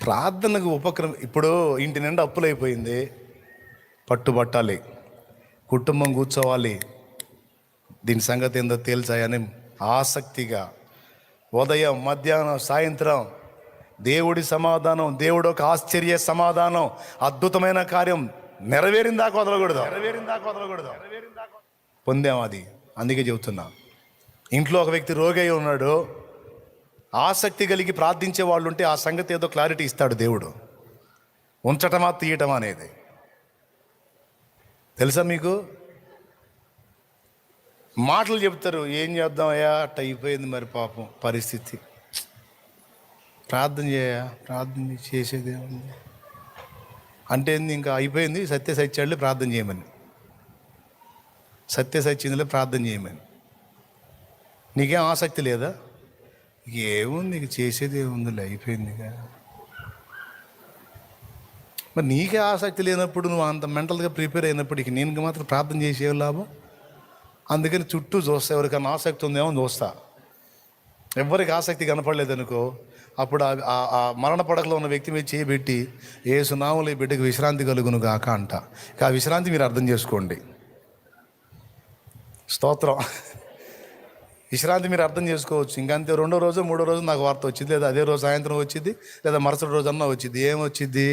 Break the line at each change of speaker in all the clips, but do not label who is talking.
ప్రార్థనకు ఇప్పుడు ఇంటి నిండా అప్పులైపోయింది, పట్టుబట్టాలి, కుటుంబం కూర్చోవాలి, దీని సంగతి ఏందో తేల్చాయని ఆసక్తిగా ఉదయం మధ్యాహ్నం సాయంత్రం దేవుడి సమాధానం, దేవుడు ఒక ఆశ్చర్య సమాధానం, అద్భుతమైన కార్యం నెరవేరిందాక వదలకూడదు. పొందాం అది. అందుకే చెబుతున్నా, ఇంట్లో ఒక వ్యక్తి రోగి అయి ఉన్నాడు, ఆసక్తి కలిగి ప్రార్థించే వాళ్ళు ఉంటే ఆ సంగతి ఏదో క్లారిటీ ఇస్తాడు దేవుడు. ఉంచటమా తీయటమా అనేది తెలుసా మీకు? మాటలు చెప్తారు, ఏం చేద్దామయ్యా అట్ట అయిపోయింది మరి పాపం పరిస్థితి, ప్రార్థన ప్రార్థన చేసేది అంటే ఇంకా అయిపోయింది, సత్యసత్యాలు ప్రార్థన చేయమని, సత్యసత్యంలో ప్రార్థన చేయమని. నీకేం ఆసక్తి లేదా? ఏముంది నీకు చేసేది ఏముందిలే, అయిపోయిందిగా. మరి నీకే ఆసక్తి లేనప్పుడు, నువ్వు అంత మెంటల్గా ప్రిపేర్ అయినప్పుడు ఇక నేను మాత్రం ప్రార్థన చేసే లాభం? అందుకని చుట్టూ చూస్తా, ఎవరికైనా ఆసక్తి ఉందేమో చూస్తా. ఎవరికి ఆసక్తి కనపడలేదనుకో, అప్పుడు ఆ మరణ పడకలో ఉన్న వ్యక్తి మీద చేయబెట్టి, యేసు నామములో ఈ బిడ్డకు విశ్రాంతి కలుగును గాక అంట. ఇక ఆ విశ్రాంతి మీరు అర్థం చేసుకోండి. స్తోత్రం. విశ్రాంతి మీరు అర్థం చేసుకోవచ్చు. ఇంకంతే, రెండో రోజు మూడో రోజు నాకు వార్త వచ్చింది, లేదా అదే రోజు సాయంత్రం వచ్చింది, లేదా మరుసటి రోజు అన్నా వచ్చింది. ఏమొచ్చింది?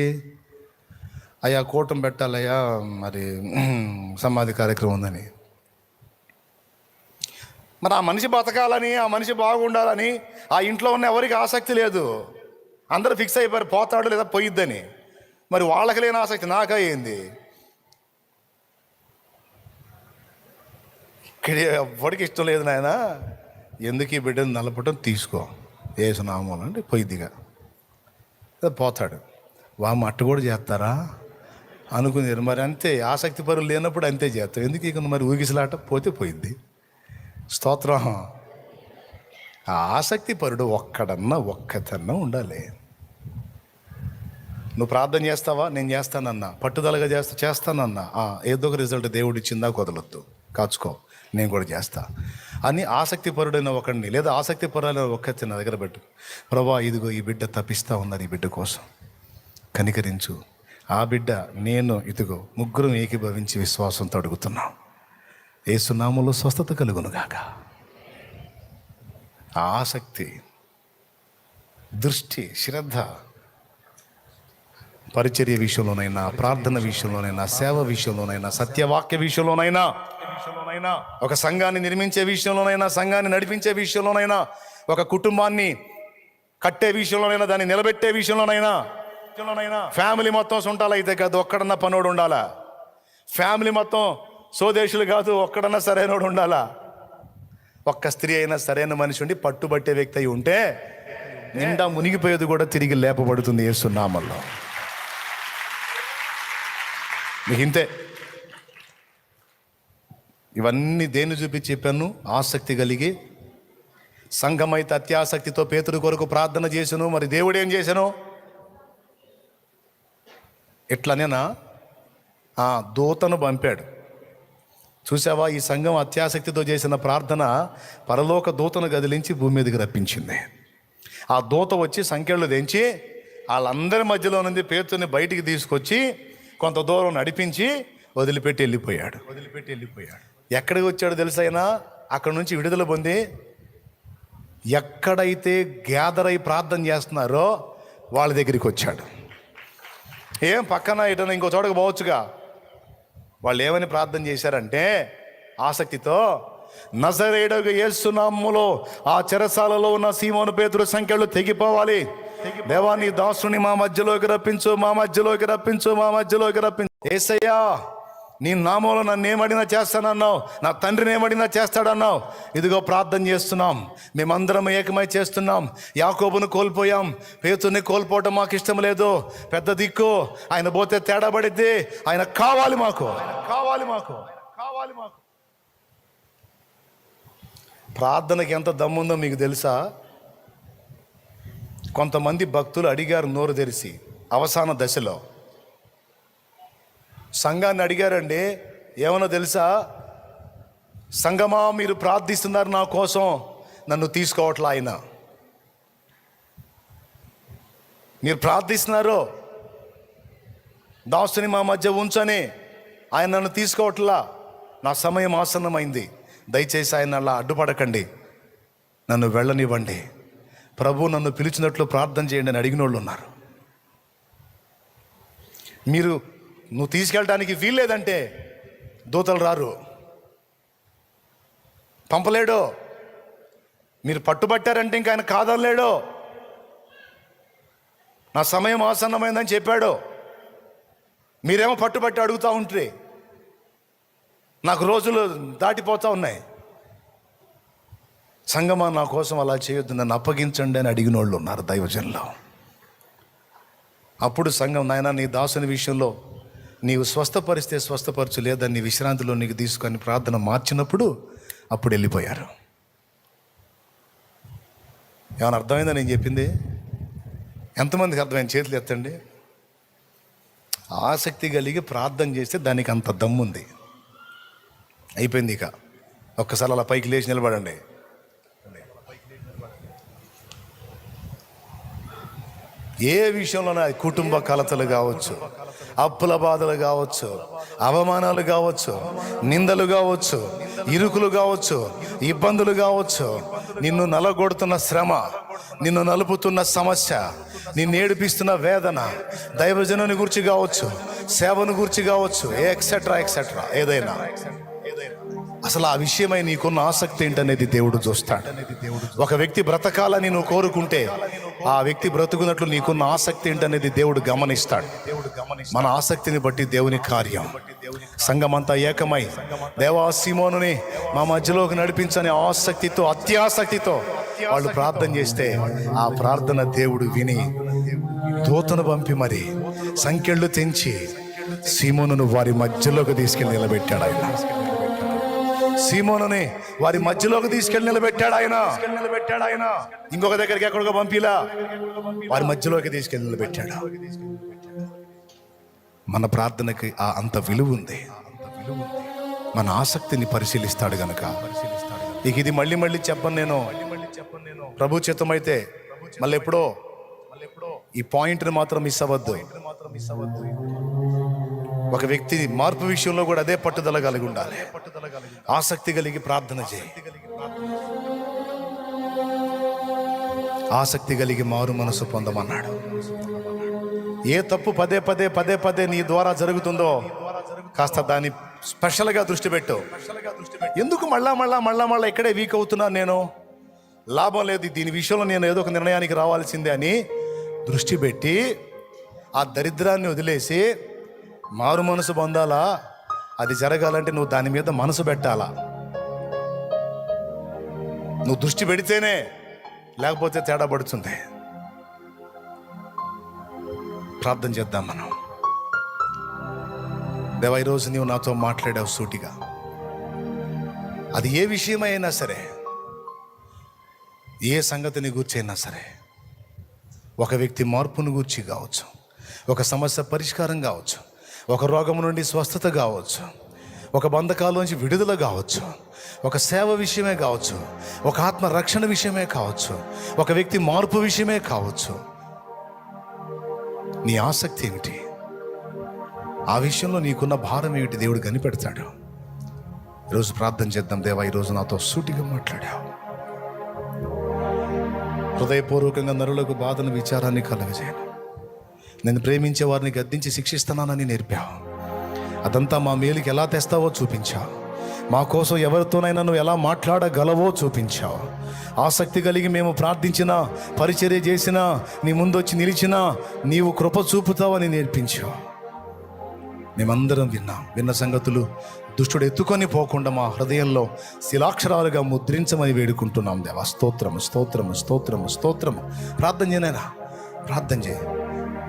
అయ్యా కూటం పెట్టాలయ్యా, మరి సమాధి కార్యక్రమం ఉందని. మరి ఆ మనిషి బతకాలని, ఆ మనిషి బాగుండాలని ఆ ఇంట్లో ఉన్న ఎవరికి ఆసక్తి లేదు. అందరూ ఫిక్స్ అయిపోయారు పోతాడు లేదా పోయిద్దని. మరి వాళ్ళకి లేని ఆసక్తి నాకయ్యింది. ఇక్కడ ఎవరికి ఇష్టం లేదు నాయన, ఎందుకు ఈ బిడ్డను నలపటం, తీసుకో యేసు నామములో అంటే పోయిద్దిగా పోతాడు. వాము అట్టు కూడా చేస్తారా అనుకునేది. మరి అంతే, ఆసక్తి పరులు లేనప్పుడు అంతే చేస్తాం. ఎందుకు ఇక మరి ఊగిసలాట, పోతే పోయిద్ది. స్తోత్రం. ఆ ఆసక్తి పరుడు ఒక్కతన్నా ఉండాలి. నువ్వు ప్రార్థన చేస్తావా? నేను చేస్తానన్నా, పట్టుదలగా చేస్తానన్నా, ఏదో ఒక రిజల్ట్ దేవుడు ఇచ్చిందా వదలొద్దు, కాచుకో, నేను కూడా చేస్తా అని ఆసక్తి పరుడైన ఒకడిని, లేదా ఆసక్తి పరుడైన ఒక్కటి నా దగ్గర పెట్టు. ప్రభా, ఇదిగో ఈ బిడ్డ తప్పిస్తూ ఉన్నారు, ఈ బిడ్డ కోసం కనికరించు. ఆ బిడ్డ, నేను, ఇదిగో ముగ్గురం ఏకీభవించి విశ్వాసంతో అడుగుతున్నాం, యేసు నామములో స్వస్థత కలుగునుగాక. ఆసక్తి, దృష్టి, శ్రద్ధ పరిచర్య విషయంలోనైనా, ప్రార్థన విషయంలోనైనా, సేవ విషయంలోనైనా, సత్యవాక్య విషయంలోనైనా, ఒక సంఘాన్ని నిర్మించే విషయంలోనైనా, సంఘాన్ని నడిపించే విషయంలోనైనా, ఒక కుటుంబాన్ని కట్టే విషయంలోనైనా, దాన్ని నిలబెట్టే విషయంలోనైనా, ఫ్యామిలీ మొత్తం సుంటాలైతే కాదు, ఒక్కడన్నా పనోడు ఉండాలా. ఫ్యామిలీ మొత్తం సోదేశులు కాదు, ఒక్కడన్నా సరైనోడు ఉండాలా. ఒక్క స్త్రీ అయినా సరైన మనిషి ఉండి పట్టుబట్టే వ్యక్తి అయి ఉంటే నిండా మునిగిపోయేది కూడా తిరిగి లేపబడుతుంది యేసు నామములో. మీకు ఇంతే. ఇవన్నీ దేన్ని చూపించి చెప్పాను? ఆసక్తి కలిగి. సంఘమైతే అత్యాసక్తితో పేతురు కొరకు ప్రార్థన చేశాను. మరి దేవుడు ఏం చేశాను? ఇట్లనేనా? దూతను పంపాడు. చూసావా, ఈ సంఘం అత్యాసక్తితో చేసిన ప్రార్థన పరలోక దూతను గదిలించి భూమి మీదకి రప్పించింది. ఆ దూత వచ్చి సంఖ్యలు దించి వాళ్ళందరి మధ్యలో నుండి పేతుని బయటికి తీసుకొచ్చి కొంత దూరం నడిపించి వదిలిపెట్టి వెళ్ళిపోయాడు. ఎక్కడికి వచ్చాడు తెలుసా? ఆయన అక్కడ నుంచి విడుదల పొంది ఎక్కడైతే గ్యాదర్ అయి ప్రార్థన చేస్తున్నారో వాళ్ళ దగ్గరికి వచ్చాడు. ఏం పక్కన ఇటన ఇంకో చోటకు పోవచ్చుగా. వాళ్ళు ఏమని ప్రార్థన చేశారంటే ఆసక్తితో, నజరేయుడగు యేసు నామములో ఆ చెరసాలలో ఉన్న సీమోను పేతురు సంఖ్యలు తెగిపోవాలి. దేవా, నీ దాసుని మా మధ్యలోకి రప్పించు, మా మధ్యలోకి రప్పించు, మా మధ్యలోకి రప్పించు. యేసయ్యా, నీ నామంలో నన్ను ఏమడినా చేస్తానన్నావు, నా తండ్రిని ఏమడినా చేస్తాడన్నావు. ఇదిగో ప్రార్థన చేస్తున్నాం, మేమందరం ఏకమై చేస్తున్నాం. యాకోబును కోల్పోయాం, పేతుని కోల్పోవటం మాకు ఇష్టం లేదు. పెద్ద దిక్కు ఆయన పోతే తేడా పడిద్ది. ఆయన కావాలి మాకు. ప్రార్థనకి ఎంత దమ్ముందో మీకు తెలుసా? కొంతమంది భక్తులు అడిగారు నోరు తెరిచి అవసాన దశలో. సంఘాన్ని అడిగారండి, ఏమన్నా తెలుసా? సంఘమా, మీరు ప్రార్థిస్తున్నారు నా కోసం, నన్ను తీసుకోవట్లా ఆయన. మీరు ప్రార్థిస్తున్నారు, దాసుని మా మధ్య ఉంచని, ఆయన నన్ను తీసుకోవట్లా, నా సమయం ఆసన్నమైంది, దయచేసి ఆయన అలా అడ్డుపడకండి, నన్ను వెళ్ళనివ్వండి, ప్రభు నన్ను పిలిచినట్లు ప్రార్థన చేయండి అని అడిగిన వాళ్ళు ఉన్నారు. నువ్వు తీసుకెళ్ళడానికి వీల్లేదంటే దూతలు రారు, పంపలేడు. మీరు పట్టుబట్టారంటే ఇంకా ఆయన కాదనలేడు. నా సమయం ఆసన్నమైందని చెప్పాడు, మీరేమో పట్టుబట్టి అడుగుతూ ఉంటే నాకు రోజులు దాటిపోతూ ఉన్నాయి. సంగమా, నా కోసం అలా చేయొద్దు, నన్ను అప్పగించండి అని అడిగిన వాళ్ళు ఉన్నారు దైవజనులు. అప్పుడు సంఘం, నాయన నీ దాసుని విషయంలో నీవు స్వస్థపరిస్తే స్వస్థపరచు, లేదా నీ విశ్రాంతిలో నీకు తీసుకొని ప్రార్థన మార్చినప్పుడు అప్పుడు వెళ్ళిపోయారు. ఏమైనా అర్థమైందా నేను చెప్పింది? ఎంతమందికి అర్థమైంది? చేతులు ఎత్తండి. ఆసక్తి కలిగి ప్రార్థన చేస్తే దానికి అంత దమ్ముంది. అయిపోయింది. ఇక ఒక్కసారి అలా పైకి లేచి నిలబడండి. ఏ విషయంలోనే, కుటుంబ కలతలు కావచ్చు, అప్పుల బాధలు కావచ్చు, అవమానాలు కావచ్చు, నిందలు కావచ్చు, ఇరుకులు కావచ్చు, ఇబ్బందులు కావచ్చు, నిన్ను నలగొడుతున్న శ్రమ, నిన్ను నలుపుతున్న సమస్య, నిన్ను ఏడిపిస్తున్న వేదన, దైవజనుని గురించి కావచ్చు, సేవను గురించి కావచ్చు, ఎక్సెట్రా ఏదైనా, అసలు ఆ విషయమై నీకున్న ఆసక్తి ఏంటనేది దేవుడు చూస్తాడు. ఒక వ్యక్తి బ్రతకాలని నువ్వు కోరుకుంటే ఆ వ్యక్తి బ్రతుకున్నట్లు నీకున్న ఆసక్తి ఏంటనేది దేవుడు గమనిస్తాడు. మన ఆసక్తిని బట్టి దేవుని కార్యం. సంఘమంతా ఏకమై దేవా సీమోనుని మా మధ్యలోకి నడిపించని ఆసక్తితో, అత్యాసక్తితో వాళ్ళు ప్రార్థన చేస్తే ఆ ప్రార్థన దేవుడు విని దూతను పంపి మరి సంకెళ్ళు తెంచి సీమోనును వారి మధ్యలోకి తీసుకెళ్ళి నిలబెట్టాడు ఆయన. సీమోనుని వారి మధ్యలోకి తీసుకెళ్ళి నిలబెట్టాడు ఆయన. ఇంకొక దగ్గరికి ఎక్కడికో పంపిలా, వారి మధ్యలోకి తీసుకెళ్ళి నిలబెట్టాడు. మన ప్రార్థనకి అంత విలువ ఉంది. మన ఆసక్తిని పరిశీలిస్తాడు గనక. ఇక ఇది మళ్ళీ చెప్పను నేను, ప్రభు చిత్తమైతే మళ్ళీ ఎప్పుడో. ఈ పాయింట్ని మాత్రం మిస్ అవ్వద్దు. ఒక వ్యక్తి మార్పు విషయంలో కూడా అదే పట్టుదల కలిగి ఉండాలి. ఆసక్తి కలిగి ప్రార్థన చేయి. ఆసక్తి కలిగి మారు మనసు పొందమన్నాడు. ఏ తప్పు పదే నీ ద్వారా జరుగుతుందో కాస్త దాన్ని స్పెషల్గా దృష్టి పెట్టు. ఎందుకు మళ్ళా ఇక్కడే వీక్ అవుతున్నాను నేను, లాభం లేదు, దీని విషయంలో నేను ఏదో ఒక నిర్ణయానికి రావాల్సిందే అని దృష్టి పెట్టి ఆ దరిద్రాన్ని వదిలేసి మారు మనసు పొందాలా. అది జరగాలంటే నువ్వు దాని మీద మనసు పెట్టాలా. నువ్వు దృష్టి పెడితేనే, లేకపోతే తేడా పడుతుంది. ప్రార్థన చేద్దాం మనం. దేవా, ఈరోజు నీవు నాతో మాట్లాడావు సూటిగా. అది ఏ విషయమైనా సరే, ఏ సంగతిని గూర్చైనా సరే, ఒక వ్యక్తి మార్పును గూర్చి కావచ్చు, ఒక సమస్య పరిష్కారం కావచ్చు, ఒక రోగం నుండి స్వస్థత కావచ్చు, ఒక బంధకాల్లోంచి విడుదల కావచ్చు, ఒక సేవ విషయమే కావచ్చు, ఒక ఆత్మ రక్షణ విషయమే కావచ్చు, ఒక వ్యక్తి మార్పు విషయమే కావచ్చు. నీ ఆసక్తి ఏమిటి? ఆ విషయంలో నీకున్న భారం ఏమిటి? దేవుడు కనిపెడతాడు. ఈరోజు ప్రార్థన చేద్దాం. దేవా, ఈరోజు నాతో సూటిగా మాట్లాడావు. హృదయపూర్వకంగా నరులకు బాధను, విచారాన్ని కలగజేయను. నేను ప్రేమించే వారిని గద్దించి శిక్షిస్తున్నానని నేర్పావు. అదంతా మా మేలుకి ఎలా తెస్తావో చూపించావు. మా కోసం ఎవరితోనైనా నువ్వు ఎలా మాట్లాడగలవో చూపించావు. ఆసక్తి కలిగి మేము ప్రార్థించినా, పరిచర్య చేసినా, నీ ముందొచ్చి నిలిచినా నీవు కృప చూపుతావని నేర్పించావు. మేమందరం విన్న సంగతులు దుష్టుడు ఎత్తుకొని పోకుండా మా హృదయంలో శిలాక్షరాలుగా ముద్రించమని వేడుకుంటున్నాం దేవా. స్తోత్రము. ప్రార్థన చేయనైనా, ప్రార్థన చేయ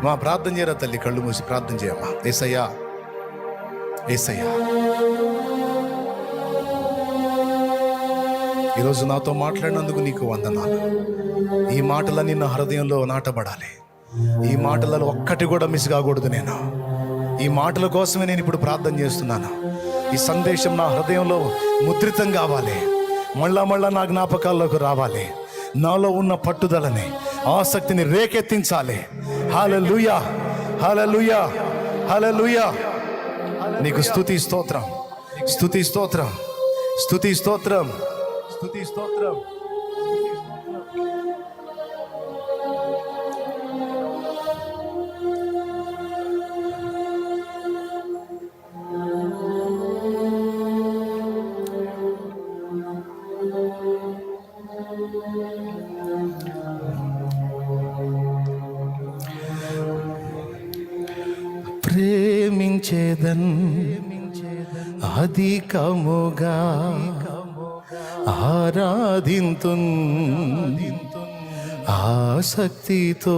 మా ప్రార్థన చేయరా తల్లి. కళ్ళు మూసి ప్రార్థన చేయమ్మా. యేసయ్యా, ఈరోజు నాతో మాట్లాడినందుకు నీకు వందనాలు. ఈ మాటలన్నీ నా హృదయంలో నాటబడాలి. ఈ మాటలలో ఒక్కటి కూడా మిస్ కాకూడదు. ఈ మాటల కోసమే నేను ఇప్పుడు ప్రార్థన చేస్తున్నాను. ఈ సందేశం నా హృదయంలో ముద్రితం కావాలి. మళ్ళా నా జ్ఞాపకాల్లోకి రావాలి. నాలో ఉన్న పట్టుదలని, ఆసక్తిని రేకెత్తించాలి. హల్లెలూయా, హల్లెలూయా, హల్లెలూయా. నీకు స్తుతి స్తోత్రం, స్తుతి స్తోత్రం, స్తుతి స్తోత్రం, స్తుతి స్తోత్రం. ప్రేమించేదన్ అధికముగా ఆరాధింతున్ ఆసక్తితో,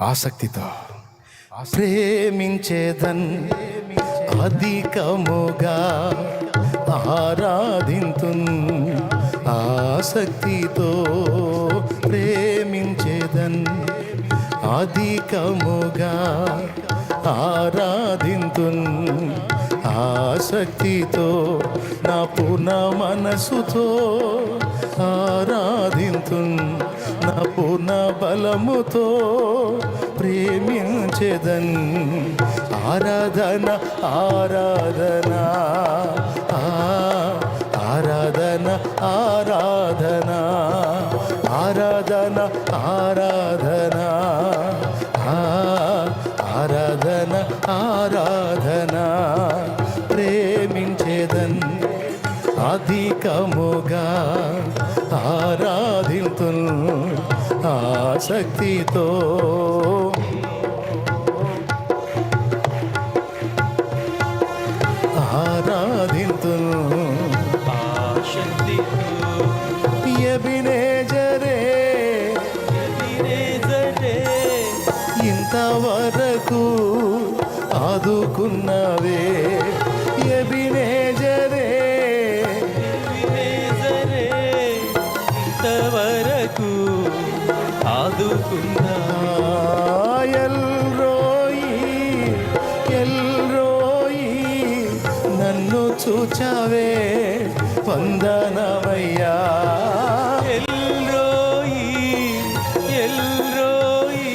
ఆసక్తితో ప్రేమించేదన్ అధికముగా ఆరాధింతున్ ఆసక్తితో ప్రేమించేదన్ అధికముగా ఆరాధింతున్ ఆసక్తితో నా పూర్ణ మనసుతో ఆరాధింతున్ నా పూర్ణ బలముతో ప్రేమించెదన్. ఆరాధన ఆరాధన ఆరాధన ఆరాధన ఆరాధన ఆరాధన ఆరాధన ఆరాధన ప్రేమించేదన్ అధికముగా ఆరాధింతున్ ఆసక్తితో. ఆరాధింతున్ ఎబినేజరే, ఇంతవరకు ఆదుకున్నవే ఎబినేజరే,
ఇంతవరకు ఆదుకున్నా.
ఎల్రోయి ఎల్రోయి నన్ను చూచావే వందనమయ్యా.
ఎల్రోయి ఎల్రోయి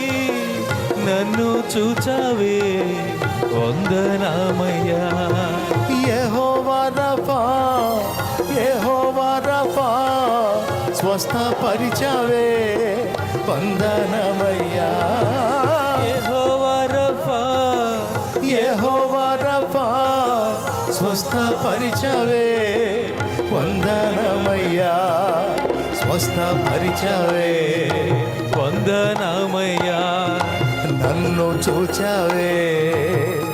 నన్ను చూచావే వందనామయ్యా.
యెహోవా రఫా, యెహోవా రఫా స్వస్థపరిచావే వందనమయ్యా.
యెహోవా రఫా,
యెహోవా రఫా స్వస్థపరిచావే వందనమయ్యా. స్వస్థపరిచావే
వందనామయ్యా.
నన్ను చూచావే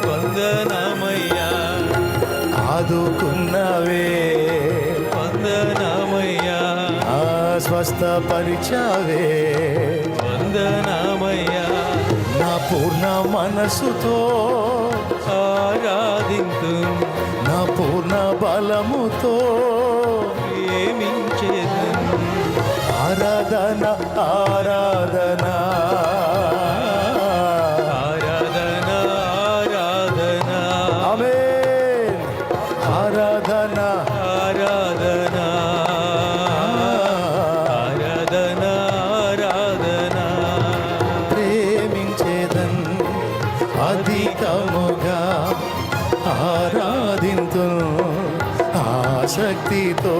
వందనామయ్యా.
ఆదుకున్నవే
వందనామయ్యా.
స్వస్థపరిచావే
వందనామయ్యా.
నా పూర్ణ మనసుతో
ఆరాధింతు
నా పూర్ణ బలముతో
ప్రేమించెదను.
ఆరాధన ఆరాధన
ఆరాధన ఆరాధన
ఆమేన్. ఆరాధన
ఆరాధన ఆరాధన ఆరాధన
ప్రేమించేదన్ అధికముగా ఆరాధింతును ఆసక్తితో